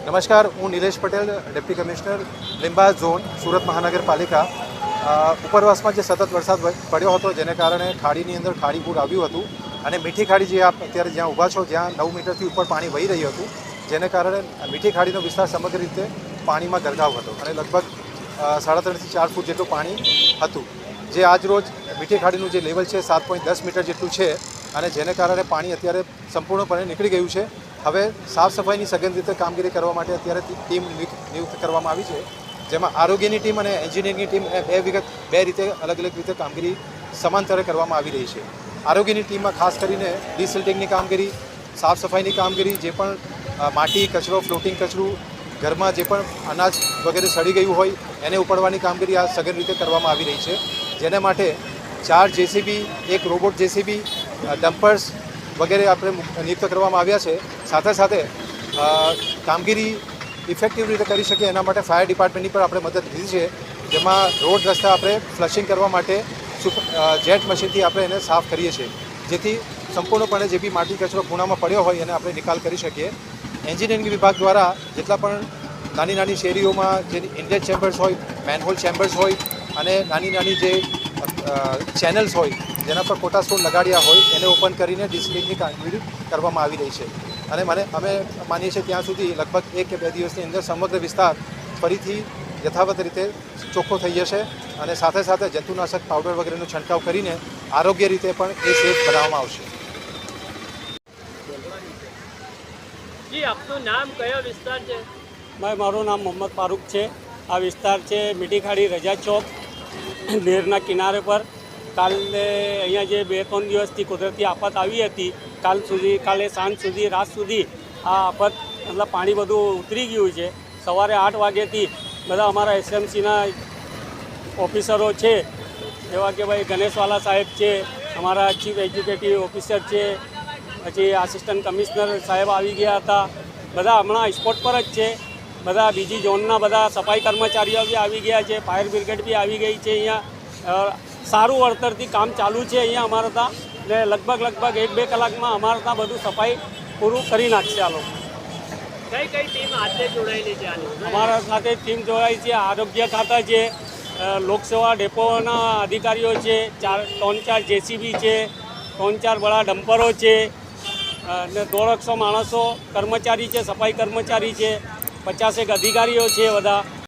નમસ્કાર, હું Nilesh Patel, deputy commissioner લીંબાયત zone, Surat મહાનગરપાલિકા. ઉપરવાસમાં જે સતત વરસાદ પડ્યો હતો જેને કારણે ખાડીની અંદર ખાડીપૂર આવ્યું હતું અને મીઠી ખાડી જે આપ અત્યારે જ્યાં ઊભા છો જ્યાં 9 મીટરથી ઉપર પાણી વહી રહ્યું હતું, જેને કારણે મીઠી ખાડીનો વિસ્તાર સમગ્ર રીતે પાણીમાં ગરકાવ હતો અને લગભગ 3.5 થી 4 ફૂટ જેટલું પાણી હતું. જે આજ રોજ મીઠી ખાડીનું જે લેવલ છે 7.10 મીટર જેટલું છે અને જેને કારણે પાણી અત્યારે સંપૂર્ણપણે નીકળી ગયું છે. હવે સાફ સફાઈની સઘન રીતે કામગીરી કરવા માટે અત્યારે ટીમ નિયુક્ત કરવામાં આવી છે, જેમાં આરોગ્યની ટીમ અને એન્જિનિયરિંગની ટીમ બે રીતે અલગ અલગ રીતે કામગીરી સમાંતરે કરવામાં આવી રહી છે. આરોગ્યની ટીમમાં ખાસ કરીને ડિસિલ્ટિંગની કામગીરી, સાફ સફાઈની કામગીરી, જે પણ માટી કચરો, ફ્લોટિંગ કચરું, ઘરમાં જે પણ અનાજ વગેરે સડી ગયું હોય એને ઉપાડવાની કામગીરી આ સઘન રીતે કરવામાં આવી રહી છે. જેને માટે 4 જેસીબી, 1 રોબોટ જેસીબી, ડમ્પર્સ વગેરે આપણે નિયુક્ત કરવામાં આવ્યા છે. સાથે સાથે કામગીરી ઇફેક્ટિવ રીતે કરી શકીએ એના માટે ફાયર ડિપાર્ટમેન્ટની પણ આપણે મદદ લીધી છે, જેમાં રોડ રસ્તા આપણે ફ્લશિંગ કરવા માટે જેટ મશીનથી આપણે એને સાફ કરીએ છીએ, જેથી સંપૂર્ણપણે જે બી માટી કચરો ખૂણામાં પડ્યો હોય એને આપણે નિકાલ કરી શકીએ. એન્જિનિયરિંગ વિભાગ દ્વારા જેટલા પણ નાની નાની શેરીઓમાં જે ઇનલેટ ચેમ્બર્સ હોય, મેનહોલ ચેમ્બર્સ હોય અને નાની નાની જે ચેનલ્સ હોય જેના પર કોટા સ્ટોન લગાડ્યા હોય એને ઓપન કરીને ડિસિલ્ટિંગની કામગીરી કરવામાં આવી રહી છે. અને અમે માનીએ છીએ ત્યાં સુધી લગભગ 1 કે 2 દિવસની અંદર સમગ્ર વિસ્તાર ફરીથી યથાવત રીતે ચોખ્ખો થઈ જશે અને સાથે સાથે જંતુનાશક પાવડર વગેરેનો છંટકાવ કરીને આરોગ્ય રીતે પણ એ સેફ બનાવવામાં આવશે. જી, આપનું નામ, કયો વિસ્તાર છે? મારું નામ મોહમ્મદ ફારૂક છે. આ વિસ્તાર છે મીઠી ખાડી, રજા ચોક, નહેરના કિનારે પર. કાલે અહીંયા જે 2-3 દિવસથી કુદરતી આફત આવી હતી, કાલે સાંજ સુધી, રાત સુધી આ આફત મતલબ પાણી બધું ઉતરી ગયું છે. સવારે 8 વાગ્યાથી બધા અમારા એસએમસીના ઓફિસરો છે, જેવા કે ભાઈ ગણેશવાલા સાહેબ છે, અમારા ચીફ એક્ઝિક્યુટિવ ઓફિસર છે, પછી આસિસ્ટન્ટ કમિશનર સાહેબ આવી ગયા હતા. બધા હમણાં સ્પોટ પર જ છે. બધા બીજી ઝોનના બધા સફાઈ કર્મચારીઓ બી આવી ગયા છે, ફાયર બ્રિગેડ બી આવી ગઈ છે. અહીંયા સારું વળતરથી કામ ચાલુ છે અહીંયા અમારા ત્યાં, ને લગભગ 1-2 કલાકમાં અમારા ત્યાં બધું સફાઈ પૂરું કરી નાખશે આ લોકો. કઈ ટીમ આજે જોડાયેલી છે? અમારા સાથે ટીમ જોડાઈ છે, આરોગ્ય ખાતા છે, લોકસેવા ડેપોના અધિકારીઓ છે, 3-4 જેસીબી છે, 3-4 બડા ડમ્પરો છે, ને 150 માણસો કર્મચારી છે, સફાઈ કર્મચારી છે, 50 અધિકારીઓ છે બધા.